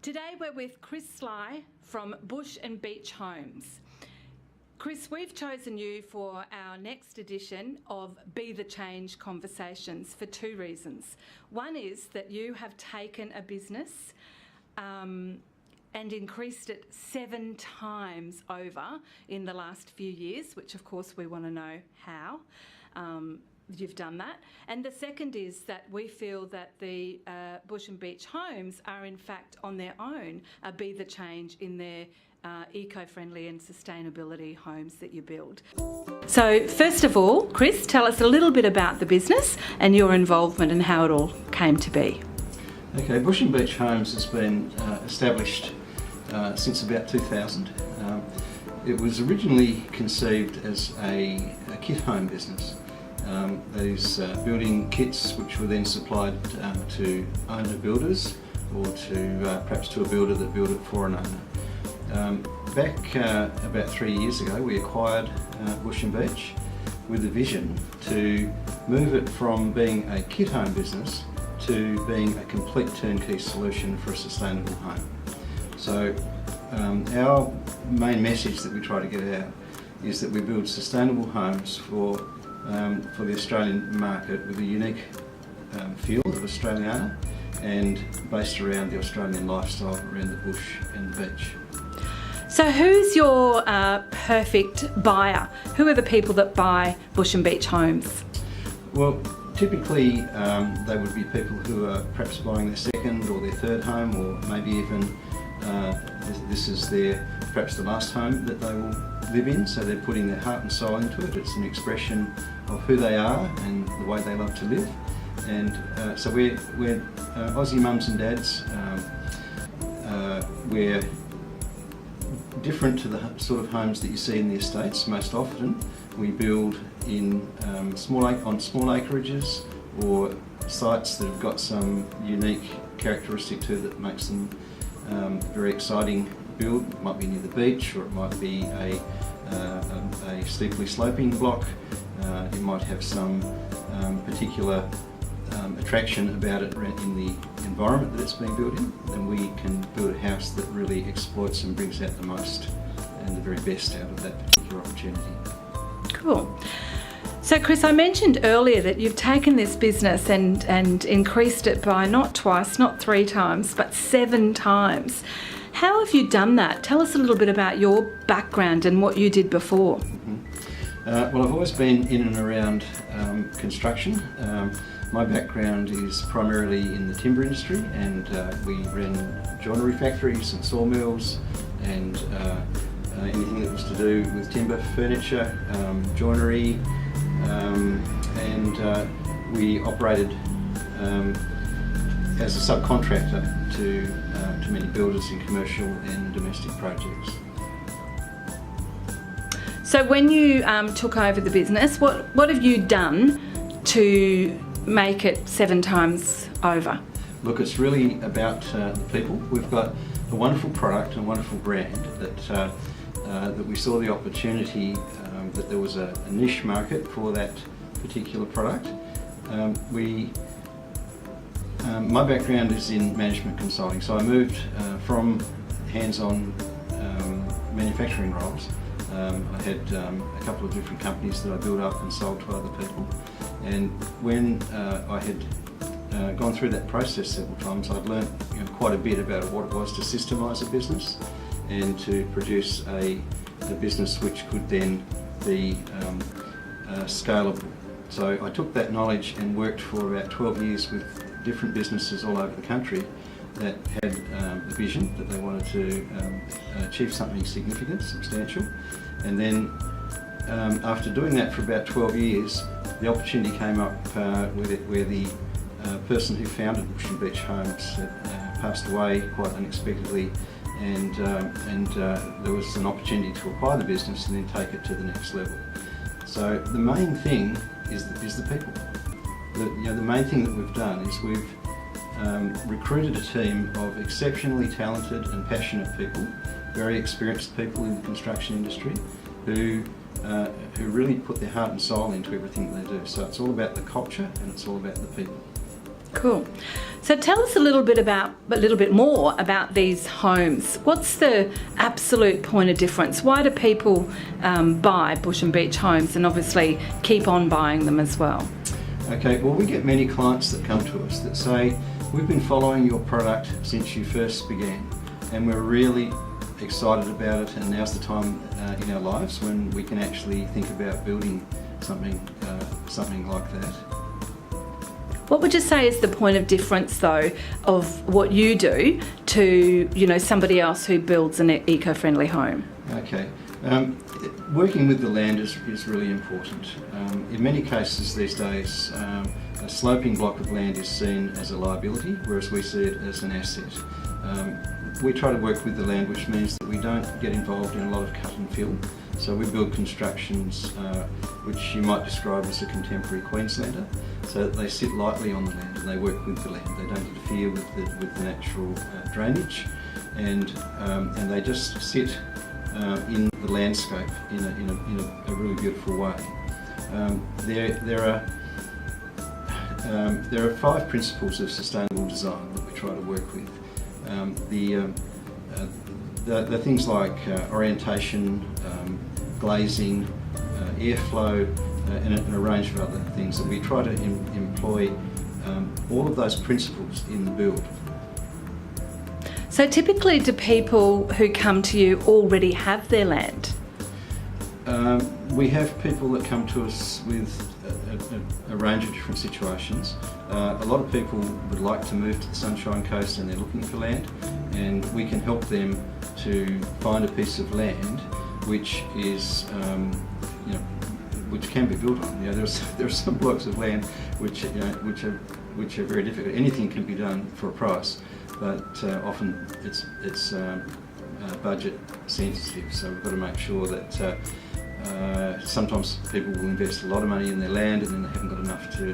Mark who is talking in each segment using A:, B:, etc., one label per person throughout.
A: Today we're with Chris Sly from Bush and Beach Homes. Chris, we've chosen you for our next edition of Be the Change Conversations for two reasons. One is that you have taken a business and increased it 7 times over in the last few years, which of course we want to know how you've done that. And the second is that we feel that the Bush and Beach Homes are in fact on their own be the change in their eco-friendly and sustainability homes that you build. So first of all, Chris, tell us a little bit about the business and your involvement and how it all came to be.
B: Okay, Bush and Beach Homes has been established since about 2000. It was originally conceived as a kit home business. These building kits which were then supplied to owner builders or to perhaps to a builder that built it for an owner. Back about 3 years ago we acquired Bush and Beach with a vision to move it from being a kit home business to being a complete turnkey solution for a sustainable home. So our main message that we try to get out is that we build sustainable homes for the Australian market with a unique feel of Australiana and based around the Australian lifestyle around the bush and the beach.
A: So who's your perfect buyer? Who are the people that buy Bush and Beach Homes?
B: Well, typically they would be people who are perhaps buying their second or their third home, or maybe even this is perhaps the last home that they will live in, so they're putting their heart and soul into it. It's an expression of who they are and the way they love to live. And so we're Aussie mums and dads. We're different to the sort of homes that you see in the estates. Most often we build in on small acreages or sites that have got some unique characteristic to that makes them very exciting build. It might be near the beach, or it might be a steeply sloping block. It might have some particular attraction about it in the environment that it's being built in, and we can build a house that really exploits and brings out the most and the very best out of that particular opportunity. Cool.
A: So Chris, I mentioned earlier that you've taken this business and increased it by not twice, not 3 times, but 7 times. How have you done that? Tell us a little bit about your background and what you did before.
B: Well, I've always been in and around construction. My background is primarily in the timber industry, and we ran joinery factories and sawmills and anything that was to do with timber, furniture, joinery, and we operated as a subcontractor to many builders in commercial and domestic projects.
A: So when you took over the business, what have you done to make it 7 times over?
B: Look, it's really about the people. We've got a wonderful product and a wonderful brand that we saw the opportunity that there was a niche market for that particular product. My background is in management consulting, so I moved from hands-on manufacturing roles. I had a couple of different companies that I built up and sold to other people, and when I had gone through that process several times, I'd learnt quite a bit about what it was to systemise a business and to produce a business which could then be scalable. So I took that knowledge and worked for about 12 years with different businesses all over the country that had a vision that they wanted to achieve something significant, substantial. And then after doing that for about 12 years, the opportunity came up where the person who founded Bush and Beach Homes had passed away quite unexpectedly, and there was an opportunity to acquire the business and then take it to the next level. So the main thing is the people. The main thing that we've done is we've recruited a team of exceptionally talented and passionate people, very experienced people in the construction industry, who really put their heart and soul into everything they do. So it's all about the culture and it's all about the people.
A: Cool. So tell us a little bit more about these homes. What's the absolute point of difference? Why do people buy bush and beach homes, and obviously keep on buying them as well?
B: Okay, well, we get many clients that come to us that say, we've been following your product since you first began, and we're really excited about it, and now's the time in our lives when we can actually think about building something like that.
A: What would you say is the point of difference, though, of what you do to, somebody else who builds an eco-friendly home?
B: Okay. Working with the land is really important. In many cases these days, a sloping block of land is seen as a liability, whereas we see it as an asset. We try to work with the land, which means that we don't get involved in a lot of cut and fill. So we build constructions which you might describe as a contemporary Queenslander, so that they sit lightly on the land and they work with the land. They don't interfere with the natural drainage, and they just sit in the landscape in a really beautiful way. There are 5 principles of sustainable design that we try to work with. The things like orientation, glazing, airflow, and a range of other things that we try to employ all of those principles in the build.
A: So typically, do people who come to you already have their land?
B: We have people that come to us with a range of different situations. A lot of people would like to move to the Sunshine Coast and they're looking for land, and we can help them to find a piece of land which is, which can be built on. There are some blocks of land which are very difficult. Anything can be done for a price, but often it's budget sensitive. So we've got to make sure that sometimes people will invest a lot of money in their land and then they haven't got enough to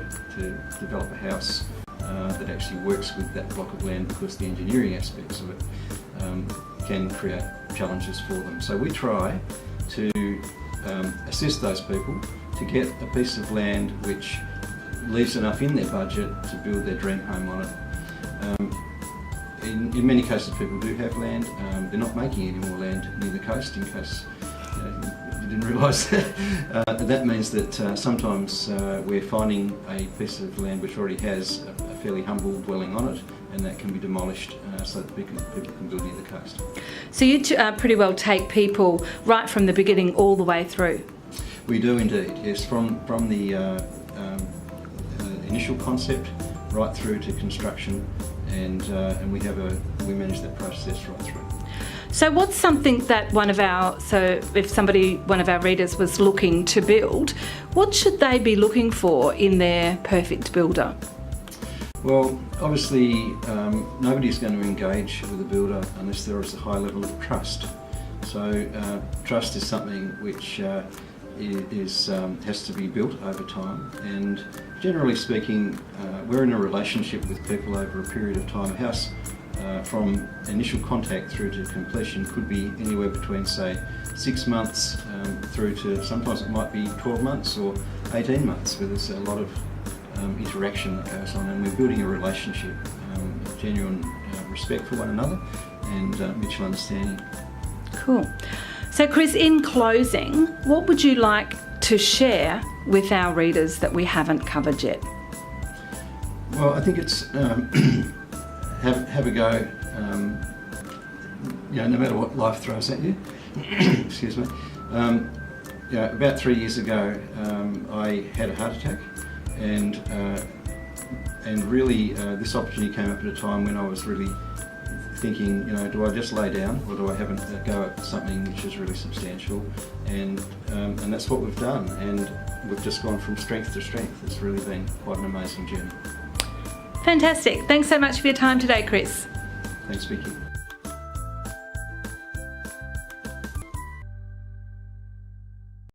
B: develop a house that actually works with that block of land, because the engineering aspects of it can create challenges for them. So we try to assist those people to get a piece of land which leaves enough in their budget to build their dream home on it. In many cases people do have land. They're not making any more land near the coast, in case you didn't realise that. That means that sometimes we're finding a piece of land which already has a fairly humble dwelling on it, and that can be demolished so that people can build near the coast. So
A: you pretty well take people right from the beginning all the way through?
B: We do indeed, yes, from the initial concept right through to construction, and we manage that process right through.
A: So what's something that one of our readers was looking to build, what should they be looking for in their perfect builder?
B: Well, obviously nobody's going to engage with a builder unless there is a high level of trust. So trust is something which has to be built over time, and generally speaking we're in a relationship with people over a period of time. A house from initial contact through to completion could be anywhere between, say, 6 months through to sometimes it might be 12 months or 18 months, where there's a lot of interaction that goes on, and we're building a relationship, genuine respect for one another and mutual understanding.
A: Cool. So Chris, in closing, what would you like to share with our readers that we haven't covered yet?
B: Well, I think it's have a go, no matter what life throws at you. Excuse me. About 3 years ago, I had a heart attack, and really this opportunity came up at a time when I was really thinking, do I just lay down, or do I have a go at something which is really substantial? And that's what we've done, and we've just gone from strength to strength. It's really been quite an amazing journey.
A: Fantastic. Thanks so much for your time today, Chris.
B: Thanks, Vickie.